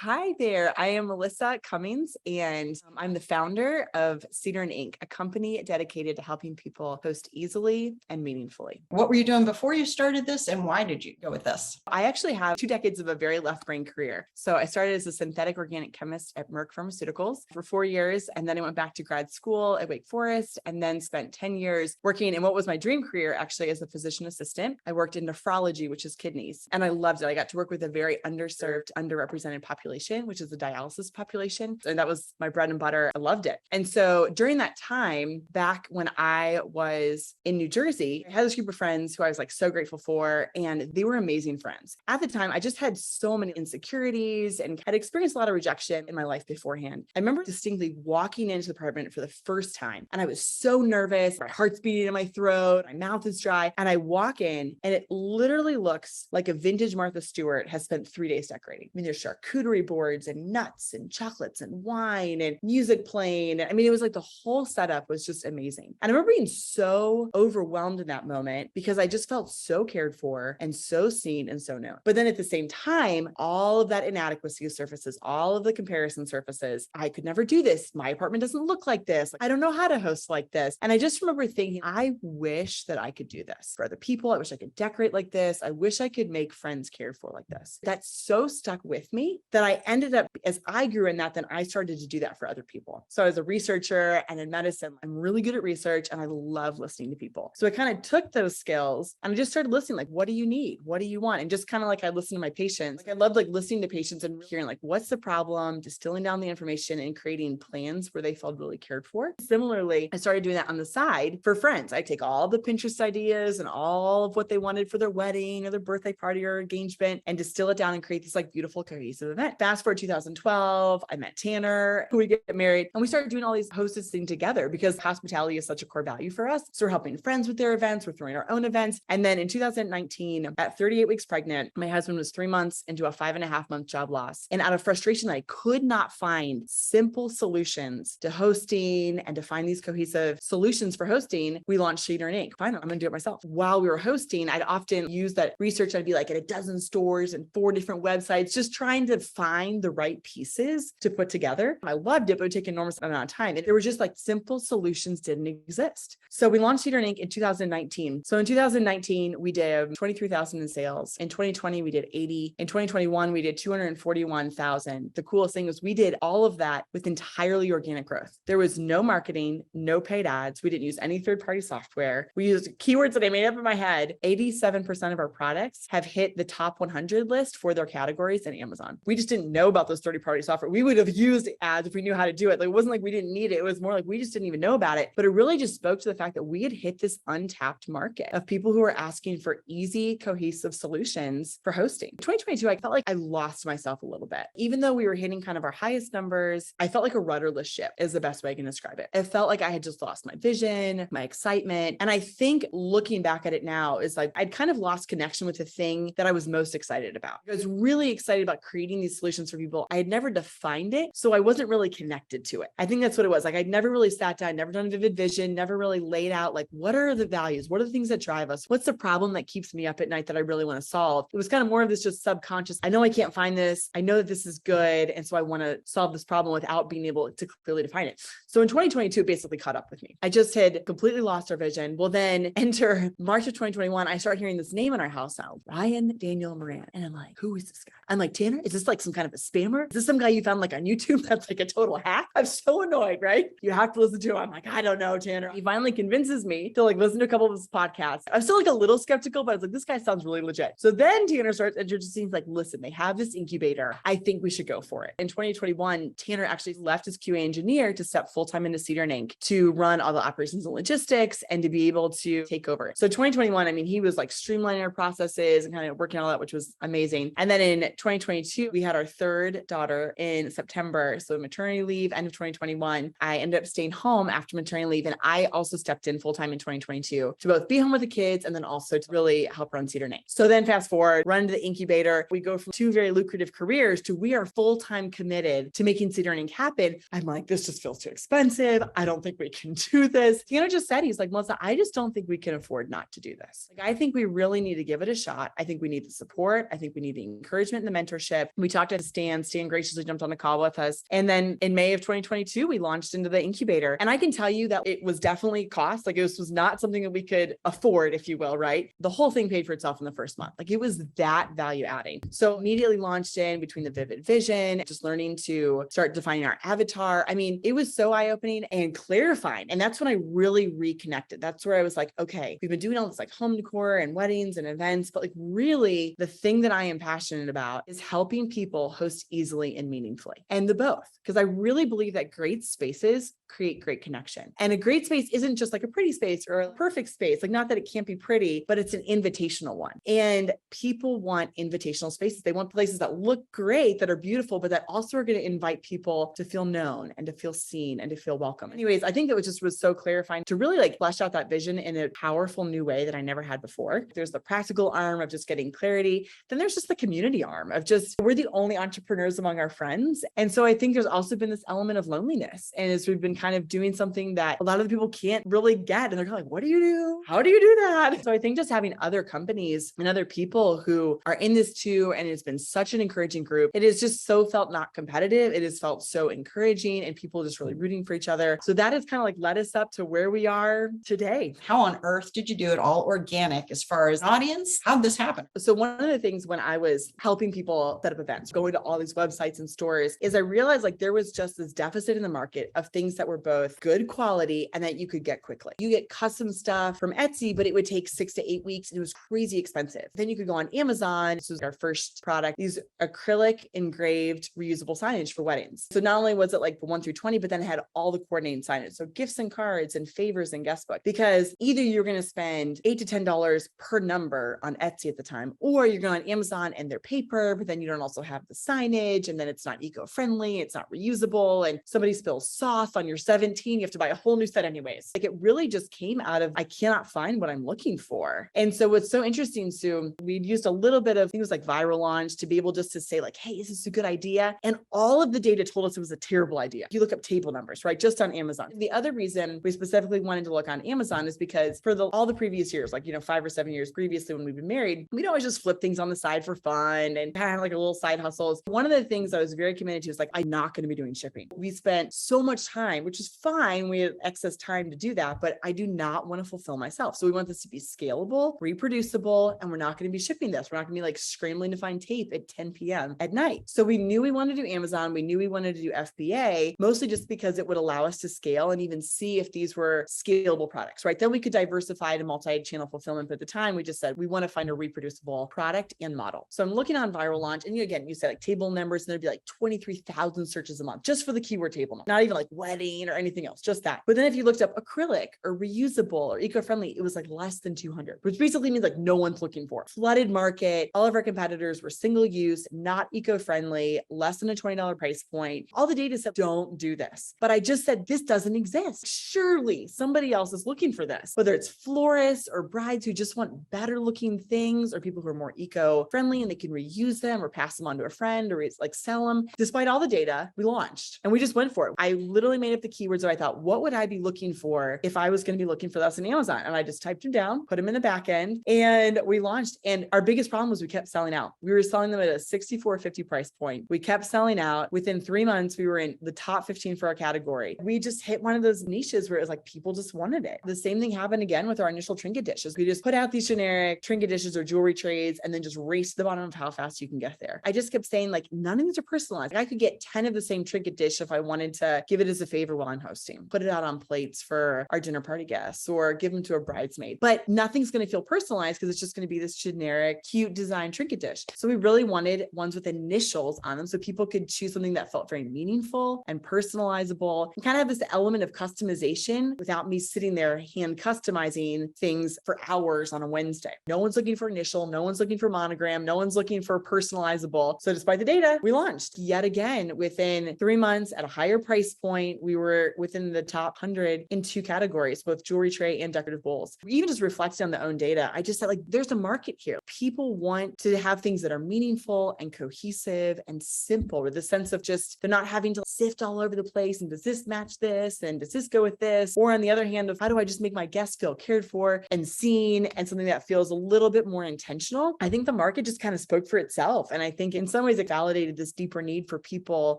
Hi there. I am Melissa Cummings, and I'm the founder of Cedar Ink, a company dedicated to helping people post easily and meaningfully. What were you doing before you started this, and why did you go with this? I actually have 2 decades of a very left brain career. So I started as a synthetic organic chemist at Merck Pharmaceuticals for 4 years. And then I went back to grad school at Wake Forest and then spent 10 years working in what was my dream career, actually, as a physician assistant. I worked in nephrology, which is kidneys, and I loved it. I got to work with a very underserved, underrepresented population, which is the dialysis population. And that was my bread and butter. I loved it. And so during that time, back when I was in New Jersey, I had this group of friends who I was like so grateful for, and they were amazing friends. At the time, I just had so many insecurities and had experienced a lot of rejection in my life beforehand. I remember distinctly walking into the apartment for the first time, and I was so nervous. My heart's beating in my throat, my mouth is dry. And I walk in, and it literally looks like a vintage Martha Stewart has spent 3 days decorating. I mean, there's charcuterie boards and nuts and chocolates and wine and music playing. I mean, it was like the whole setup was just amazing. And I remember being so overwhelmed in that moment because I just felt so cared for and so seen and so known. But then at the same time, all of that inadequacy surfaces, all of the comparison surfaces. I could never do this. My apartment doesn't look like this. I don't know how to host like this. And I just remember thinking, I wish that I could do this for other people. I wish I could decorate like this. I wish I could make friends cared for like this. That's so stuck with me that I ended up, as I grew in that, then I started to do that for other people. So as a researcher and in medicine, I'm really good at research and I love listening to people. So I kind of took those skills and I just started listening, like, what do you need? What do you want? And just kind of like I listened to my patients. Like I loved like listening to patients and hearing like, what's the problem, distilling down the information and creating plans where they felt really cared for. Similarly, I started doing that on the side for friends. I take all the Pinterest ideas and all of what they wanted for their wedding or their birthday party or engagement and distill it down and create this like beautiful cohesive event. Fast forward 2012, I met Tanner, who we get married, and we started doing all these hostess things together because hospitality is such a core value for us. So we're helping friends with their events, we're throwing our own events. And then in 2019, at 38 weeks pregnant, my husband was 3 months into a 5.5-month job loss. And out of frustration, I could not find simple solutions to hosting and to find these cohesive solutions for hosting. We launched Cedar Ink. Fine, I'm going to do it myself. While we were hosting, I'd often use that research. I'd be like at a dozen stores and 4 different websites, just trying to find the right pieces to put together. I loved it, but it would take an enormous amount of time. And there were just like simple solutions didn't exist. So we launched Cedar Ink in 2019. So in 2019, we did 23,000 in sales. In 2020, we did 80. In 2021, we did 241,000. The coolest thing was we did all of that with entirely organic growth. There was no marketing, no paid ads. We didn't use any third-party software. We used keywords that I made up in my head. 87% of our products have hit the top 100 list for their categories in Amazon. We just didn't know about those third-party software. We would have used ads if we knew how to do it. Like, it wasn't like we didn't need it. It was more like we just didn't even know about it. But it really just spoke to the fact that we had hit this untapped market of people who are asking for easy, cohesive solutions for hosting. In 2022, I felt like I lost myself a little bit. Even though we were hitting kind of our highest numbers, I felt like a rudderless ship is the best way I can describe it. It felt like I had just lost my vision, my excitement. And I think looking back at it now is like, I'd kind of lost connection with the thing that I was most excited about. I was really excited about creating these solutions for people. I had never defined it, so I wasn't really connected to it. I think that's what it was. Like I'd never really sat down, never done a vivid vision, never really laid out like, what are the values? What are the things that drive us? What's the problem that keeps me up at night that I really want to solve? It was kind of more of this just subconscious. I know I can't find this. I know that this is good. And so I want to solve this problem without being able to clearly define it. So in 2022, it basically caught up with me. I just had completely lost our vision. Well, then enter March of 2021, I start hearing this name in our house now, Ryan Daniel Moran. And I'm like, who is this guy? I'm like, Tanner, is this like some kind of a spammer? Is this some guy you found like on YouTube that's like a total hack? I'm so annoyed, right? You have to listen to him. I'm like, I don't know, Tanner. He finally convinces me to like listen to a couple of his podcasts. I'm still like a little skeptical, but I was like, this guy sounds really legit. So then Tanner starts introducing like, listen, they have this incubator. I think we should go for it. In 2021, Tanner actually left his QA engineer to step full-time into Cedar Ink to run all the operations and logistics and to be able to take over. So 2021, I mean, he was like streamlining our processes and kind of working on all that, which was amazing. And then in 2022, we had our third daughter in September. So maternity leave, end of 2021, I ended up staying home after maternity leave. And I also stepped in full-time in 2022 to both be home with the kids and then also to really help run Cedar Ink. So then fast forward, run into the incubator. We go from 2 very lucrative careers to we are full-time committed to making Cedar Ink happen. I'm like, this just feels too expensive. I don't think we can do this. Tanner just said, he's like, Melissa, I just don't think we can afford not to do this. Like, I think we really need to give it a shot. I think we need the support. I think we need the encouragement and the mentorship. We talked talked to Stan. Stan graciously jumped on a call with us. And then in May of 2022, we launched into the incubator. And I can tell you that it was definitely cost. Like, it was not something that we could afford, if you will, right? The whole thing paid for itself in the first month. Like, it was that value adding. So immediately launched in between the vivid vision, just learning to start defining our avatar. I mean, it was so eye-opening and clarifying. And that's when I really reconnected. That's where I was like, okay, we've been doing all this like home decor and weddings and events, but like really the thing that I am passionate about is helping people host easily and meaningfully, and the both. Because I really believe that great spaces create great connection. And a great space isn't just like a pretty space or a perfect space. Like, not that it can't be pretty, but it's an invitational one. And people want invitational spaces. They want places that look great, that are beautiful, but that also are going to invite people to feel known and to feel seen and to feel welcome. Anyways, I think that was so clarifying to really like flesh out that vision in a powerful new way that I never had before. There's the practical arm of just getting clarity. Then there's just the community arm of just, we're the only entrepreneurs among our friends. And so I think there's also been this element of loneliness. And as we've been kind of doing something that a lot of the people can't really get, and they're kind of like, what do you do? How do you do that? So I think just having other companies and other people who are in this too, and it's been such an encouraging group. It is just so felt not competitive. It has felt so encouraging, and people just really rooting for each other. So that has kind of like led us up to where we are today. How on earth did you do it all organic as far as audience? How'd this happen? So one of the things when I was helping people set up events, going to all these websites and stores, is I realized like there was just this deficit in the market of things that were both good quality and that you could get quickly. You get custom stuff from Etsy, but it would take 6 to 8 weeks and it was crazy expensive. Then you could go on Amazon. This was our first product, these acrylic engraved reusable signage for weddings. So not only was it like the 1 through 20, but then it had all the coordinating signage. So gifts and cards and favors and guest book, because either you're going to spend $8 to $10 per number on Etsy at the time, or you're going on Amazon and they're paper, but then you don't also have the signage, and then it's not eco-friendly, it's not reusable, and somebody spills sauce on your 17, you have to buy a whole new set anyways. Like, it really just came out of, I cannot find what I'm looking for. And so what's so interesting, Sue, we'd used a little bit of things like Viral Launch to be able just to say like, hey, is this a good idea? And all of the data told us it was a terrible idea. You look up table numbers, right? Just on Amazon. The other reason we specifically wanted to look on Amazon is because for all the previous years, like, 5 or 7 years previously when we've been married, we'd always just flip things on the side for fun and kind of like a little side hustles. One of the things I was very committed to is like, I'm not going to be doing shipping. We spent so much time, which is fine. We had excess time to do that, but I do not want to fulfill myself. So we want this to be scalable, reproducible, and we're not going to be shipping this. We're not going to be like scrambling to find tape at 10 p.m. at night. So we knew we wanted to do Amazon. We knew we wanted to do FBA, mostly just because it would allow us to scale and even see if these were scalable products, right? Then we could diversify to multi-channel fulfillment. But at the time, we just said, we want to find a reproducible product and model. So I'm looking on Viral Launch, and again, you said like table numbers, and there'd be like 23,000 searches a month just for the keyword table number, not even like wedding or anything else, just that. But then if you looked up acrylic or reusable or eco-friendly, it was like less than 200, which basically means like no one's looking for it. Flooded market. All of our competitors were single use, not eco-friendly, less than a $20 price point. All the data said, don't do this. But I just said, this doesn't exist. Surely somebody else is looking for this, whether it's florists or brides who just want better looking things, or people who are more eco-friendly and they can reuse them or pass them on to a friend or like sell them. Despite all the data, we launched and we just went for it. I literally made up the keywords that I thought, what would I be looking for if I was going to be looking for this on Amazon? And I just typed them down, put them in the back end, and we launched. And our biggest problem was we kept selling out. We were selling them at a $64.50 price point. We kept selling out. Within 3 months, we were in the top 15 for our category. We just hit one of those niches where it was like people just wanted it. The same thing happened again with our initial trinket dishes. We just put out these generic trinket dishes or jewelry trays and then just raced the bottom of how fast you can get there. I just kept saying like, none of these are personalized. I could get 10 of the same trinket dish if I wanted to give it as a favor while I'm hosting, put it out on plates for our dinner party guests or give them to a bridesmaid, but nothing's going to feel personalized because it's just going to be this generic, cute design trinket dish. So we really wanted ones with initials on them so people could choose something that felt very meaningful and personalizable and kind of have this element of customization without me sitting there hand customizing things for hours on a Wednesday. No one's looking for initial, no one's looking for monogram, no one's looking for personalizable. So despite the data, we launched yet again within 3 months at a higher price point. We were were within the top 100 in 2 categories, both jewelry tray and decorative bowls. Even just reflecting on the own data, I just said like, there's a market here. People want to have things that are meaningful and cohesive and simple, with the sense of just, they're not having to sift all over the place. And does this match this? And does this go with this? Or on the other hand, of how do I just make my guests feel cared for and seen, and something that feels a little bit more intentional? I think the market just kind of spoke for itself. And I think in some ways it validated this deeper need for people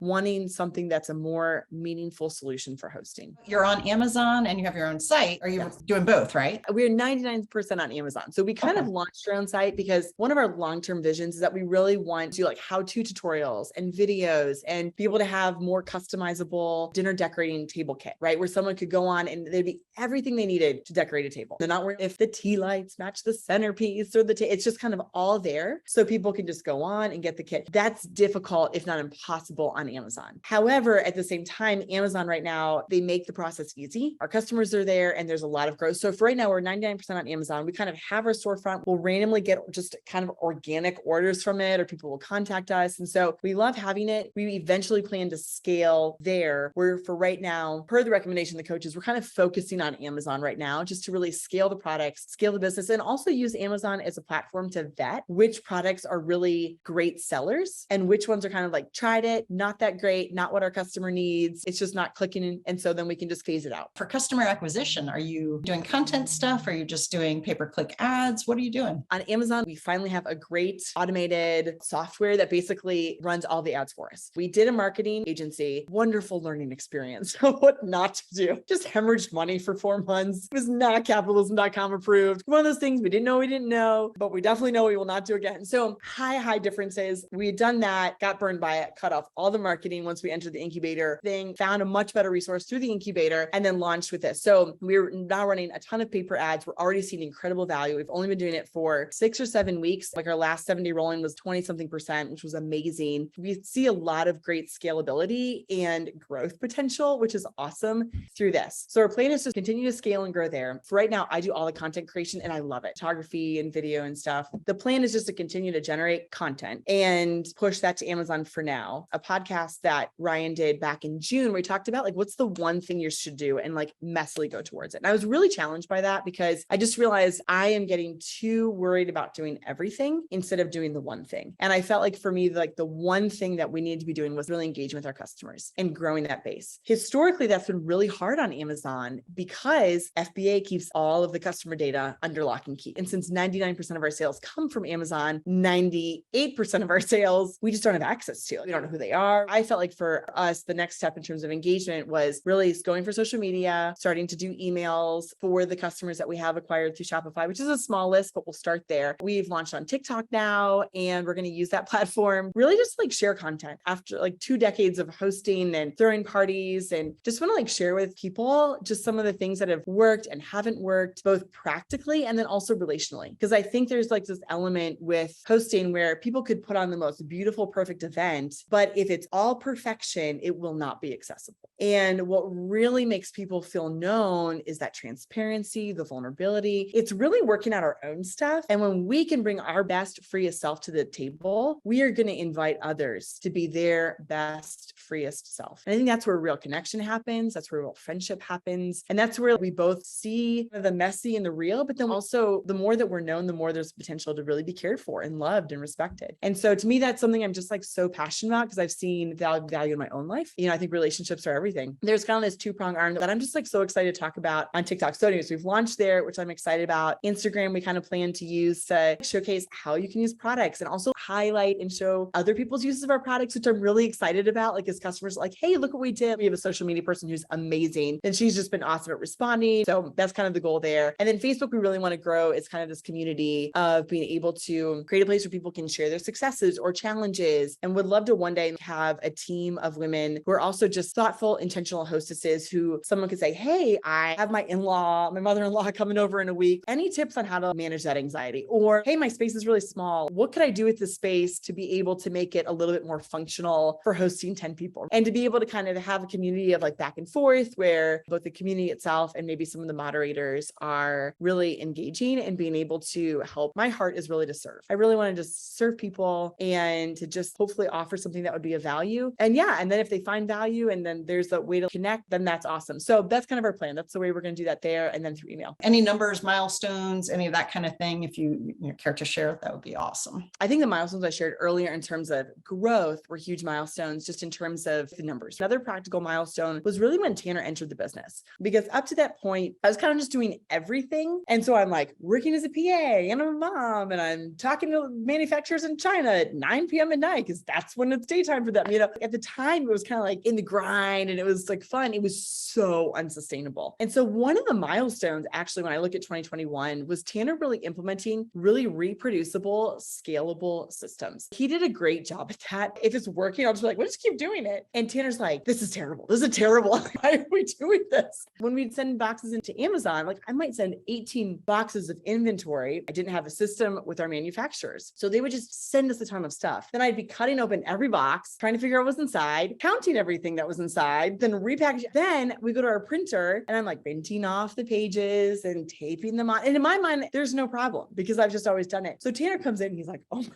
wanting something that's a more meaningful solution for hosting. You're on Amazon and you have your own site. Are you doing both, right? We're 99% on Amazon. So we kind of launched our own site because one of our long-term visions is that we really want to do like how-to tutorials and videos and be able to have more customizable dinner decorating table kit, right? Where someone could go on and there'd be everything they needed to decorate a table. They're not worried if the tea lights match the centerpiece or it's just kind of all there. So people can just go on and get the kit. That's difficult, if not impossible, on Amazon. However, at the same time, Amazon right now, they make the process easy. Our customers are there and there's a lot of growth. So for right now, we're 99% on Amazon. We kind of have our storefront. We'll randomly get just kind of organic orders from it, or people will contact us. And so we love having it. We eventually plan to scale there, where for right now, per the recommendation of the coaches, we're kind of focusing on Amazon right now, just to really scale the products, scale the business, and also use Amazon as a platform to vet which products are really great sellers and which ones are kind of like, tried it, not that great, not what our customer needs. It's just not clicking. And so then we can just phase it out. For customer acquisition, are you doing content stuff? Are you just doing pay-per-click ads? What are you doing? On Amazon, we finally have a great automated software that basically runs all the ads for us. We did a marketing agency, wonderful learning experience. What not to do. Just hemorrhaged money for 4 months. It was not capitalism.com approved. One of those things we didn't know, but we definitely know we will not do again. So high differences. We had done that, got burned by it, cut off all the marketing once we entered the incubator thing, found a much better resource through the incubator, and then launched with this. So we're now running a ton of paper ads. We're already seeing incredible value. We've only been doing it for 6 or 7 weeks. Like our last 70 rolling was 20 something percent, which was amazing. We see a lot of great scalability and growth potential, which is awesome through this. So our plan is to continue to scale and grow there. For right now, I do all the content creation and I love it. Photography and video and stuff. The plan is just to continue to generate content and push that to Amazon for now. A podcast that Ryan did back in June, where he talked about like, what's the one thing you should do, and like messily go towards it. And I was really challenged by that because I just realized I am getting too worried about doing everything instead of doing the one thing. And I felt like for me, like the one thing that we needed to be doing was really engaging with our customers and growing that base. Historically, that's been really hard on Amazon because FBA keeps all of the customer data under lock and key. And since 99% of our sales come from Amazon, 98% of our sales, we just don't have access to. We don't know who they are. I felt like for us, the next step in terms of engagement was really going for social media, starting to do emails for the customers that we have acquired through Shopify, which is a small list, but we'll start there. We've launched on TikTok now, and we're going to use that platform, really just like share content after like 2 decades of hosting and throwing parties, and just want to like share with people just some of the things that have worked and haven't worked, both practically and then also relationally. Because I think there's like this element with hosting where people could put on the most beautiful, perfect event, but if it's all perfection, it will not be accessible. And what really makes people feel known is that transparency, the vulnerability. It's really working out our own stuff. And when we can bring our best, freest self to the table, we are going to invite others to be their best, freest self. And I think that's where real connection happens. That's where real friendship happens. And that's where we both see the messy and the real, but then also the more that we're known, the more there's potential to really be cared for and loved and respected. And so to me, that's something I'm just like so passionate about because I've seen value in my own life. You know, I think relationships are everything. There's kind of this 2-pronged arm that I'm just like so excited to talk about on TikTok. So anyways, we've launched there, which I'm excited about. Instagram, we kind of plan to use to showcase how you can use products and also highlight and show other people's uses of our products, which I'm really excited about. Like as customers are like, hey, look what we did. We have a social media person who's amazing. And she's just been awesome at responding. So that's kind of the goal there. And then Facebook, we really want to grow. It's kind of this community of being able to create a place where people can share their successes or challenges, and would love to one day have a team of women who are also just thoughtful, intentional hostesses who someone could say, hey, I have my mother-in-law coming over in a week. Any tips on how to manage that anxiety? Or, hey, my space is really small. What could I do with this space to be able to make it a little bit more functional for hosting 10 people? And to be able to kind of have a community of like back and forth where both the community itself and maybe some of the moderators are really engaging and being able to help. My heart is really to serve. I really want to just serve people and to just hopefully offer something that would be of value. And yeah, and then if they find value and then there's a way to connect, then that's awesome. So that's kind of our plan. That's the way we're going to do that there, and then through email. Any numbers, milestones, any of that kind of thing? If you care to share, that would be awesome. I think the milestones I shared earlier in terms of growth were huge milestones, just in terms of the numbers. Another practical milestone was really when Tanner entered the business, because up to that point, I was kind of just doing everything. And so I'm like working as a PA and I'm a mom, and I'm talking to manufacturers in China at 9 p.m. at night, because that's when it's daytime for them. At the time, it was kind of like in the grind and it was like fun. It was so unsustainable. And so one of the milestones, actually, when I look at 2021, was Tanner really implementing really reproducible, scalable systems. He did a great job at that. If it's working, I'll just be like, we'll just keep doing it. And Tanner's like, this is terrible. This is terrible. Why are we doing this? When we'd send boxes into Amazon, like I might send 18 boxes of inventory. I didn't have a system with our manufacturers. So they would just send us a ton of stuff. Then I'd be cutting open every box, trying to figure out what was inside, counting everything that was inside, then repackaging. Then we go to our printer and I'm like printing off the pages and taping them on. And in my mind, there's no problem because I've just always done it. So Tanner comes in and he's like, oh my gosh.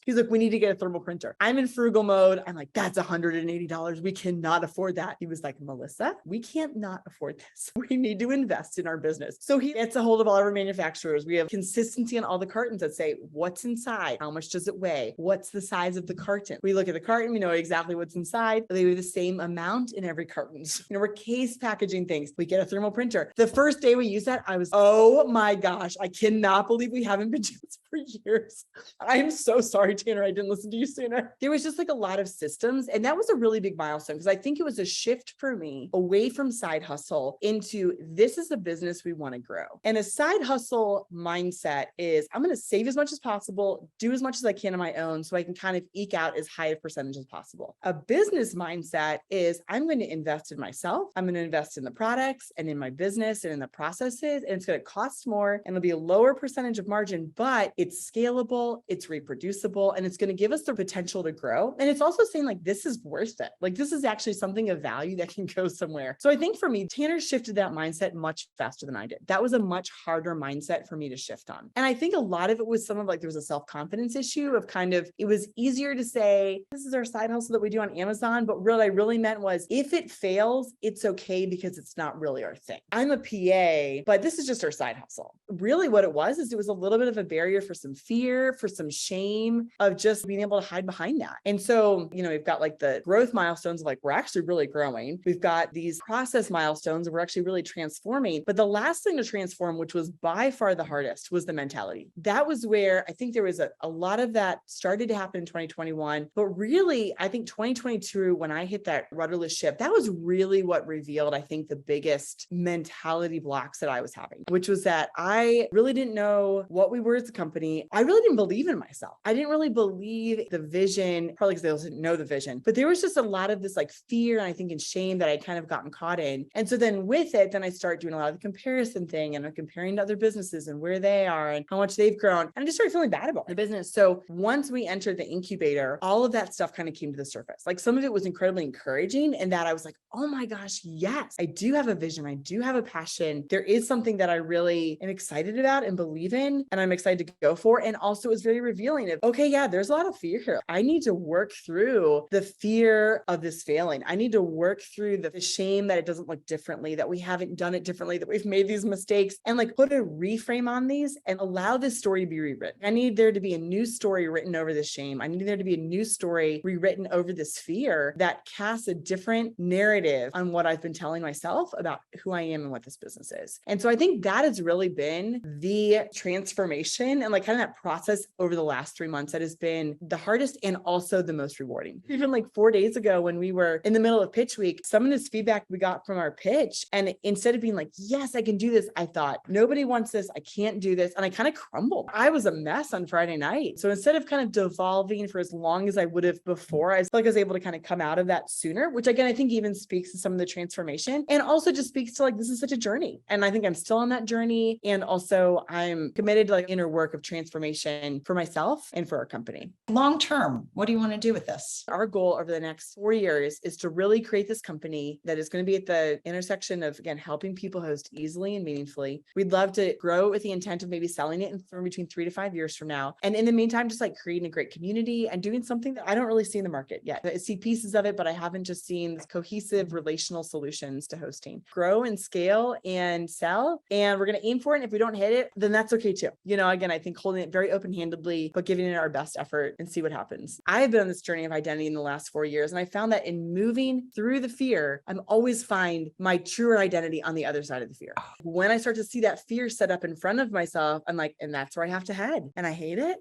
He's like, we need to get a thermal printer. I'm in frugal mode. I'm like, that's $180. We cannot afford that. He was like, Melissa, we can't not afford this. We need to invest in our business. So he gets a hold of all of our manufacturers. We have consistency on all the cartons that say what's inside, how much does it weigh, what's the size of the carton. We look at the carton, we know exactly what's inside. They do the same amount in every carton. So, we're case packaging things. We get a thermal printer. The first day we used that, I was, oh my gosh, I cannot believe we haven't been doing this for years. I'm so sorry, Tanner, I didn't listen to you sooner. There was just like a lot of systems. And that was a really big milestone because I think it was a shift for me away from side hustle into this is a business we want to grow. And a side hustle mindset is I'm going to save as much as possible, do as much as I can on my own so I can kind of eke out as high a percentage as possible. A business mindset is I'm going to invest in myself. I'm going to invest in the products and in my business and in the processes. And it's going to cost more and it'll be a lower percentage of margin, but it's scalable, it's reproducible, and it's going to give us the potential to grow. And it's also saying like, this is worth it. Like this is actually something of value that can go somewhere. So I think for me, Tanner shifted that mindset much faster than I did. That was a much harder mindset for me to shift on. And I think a lot of it was some of like, there was a self-confidence issue of kind of, it was easier to say, this is our side hustle that we do on Amazon. But what I really meant was if it fails, it's okay because it's not really our thing. I'm a PA, but this is just our side hustle. Really what it was is it was a little bit of a barrier for some fear, for some shame of just being able to hide behind that. And so, we've got like the growth milestones of like, we're actually really growing. We've got these process milestones and we're actually really transforming. But the last thing to transform, which was by far the hardest, was the mentality. That was where I think there was a lot of that started to happen in 2021. But really, I think 2022, when I hit that rudderless ship, that was really what revealed, I think, the biggest mentality blocks that I was having, which was that I really didn't know what we were as a company. I really didn't believe in myself. I didn't really believe the vision, probably because I also didn't know the vision, but there was just a lot of this like fear, and I think in shame that I kind of gotten caught in. And so then with it, then I start doing a lot of the comparison thing and I'm comparing to other businesses and where they are and how much they've grown. And I just started feeling bad about the business. So once we entered the incubator, all of that stuff kind of came to the surface. Like some of it was incredibly encouraging in that I was like, oh my gosh, yes, I do have a vision. I do have a passion. There is something that I really am excited about and believe in, and I'm excited to go for. And also it was very revealing of, okay, yeah, there's a lot of fear here. I need to work through the fear of this failing. I need to work through the shame that it doesn't look differently, that we haven't done it differently, that we've made these mistakes, and like put a reframe on these and allow this story to be rewritten. I need there to be a new story written over this shame. I need there to be a new story rewritten over this fear that casts a different narrative on what I've been telling myself about who I am and what this business is. And so I think that has really been the transformation and like kind of that process over the last 3 months that has been the hardest and also the most rewarding. Even like 4 days ago when we were in the middle of pitch week, some of this feedback we got from our pitch, and instead of being like, yes, I can do this, I thought, nobody wants this, I can't do this. And I kind of crumbled. I was a mess on Friday night. So instead of kind of devolving for as long as I would have before, I feel like I was able to kind of come out of that sooner, which again, I think even speaks to some of the transformation and also just speaks to like, this is such a journey. And I think I'm still on that journey. And also I'm committed to like inner work of transformation for myself and for our company. Long term, what do you want to do with this? Our goal over the next 4 years is to really create this company that is going to be at the intersection of, again, helping people host easily and meaningfully. We'd love to grow with the intent of maybe selling it in between 3 to 5 years from now. And in the meantime, just like creating a great community and doing something that I don't really see in the market yet. I see pieces of it, but I haven't just seen cohesive relational solutions to hosting. Grow and scale and sell. And we're going to aim for it. And if we don't hit it, then that's okay too. Again, I think holding it very open-handedly, but giving it our best effort and see what happens. I've been on this journey of identity in the last 4 years. And I found that in moving through the fear, I'm always find my truer identity on the other side of the fear. When I start to see that fear set up in front of myself, I'm like, and that's where I have to head. And I hate it.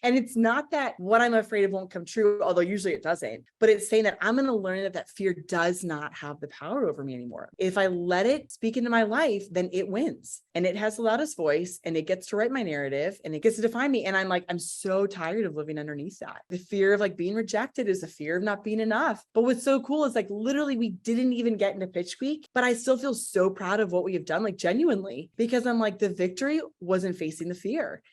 And it's not that what I'm afraid of won't come true, although usually it doesn't, but it's saying that I'm going to learn that fear does not have the power over me anymore. If I let it speak into my life, then it wins and it has the loudest voice and it gets to write my narrative and it gets to define me. And I'm so tired of living underneath that. The fear of being rejected is the fear of not being enough. But what's so cool is literally we didn't even get into pitch week, but I still feel so proud of what we have done, genuinely, because I'm the victory wasn't facing the fear.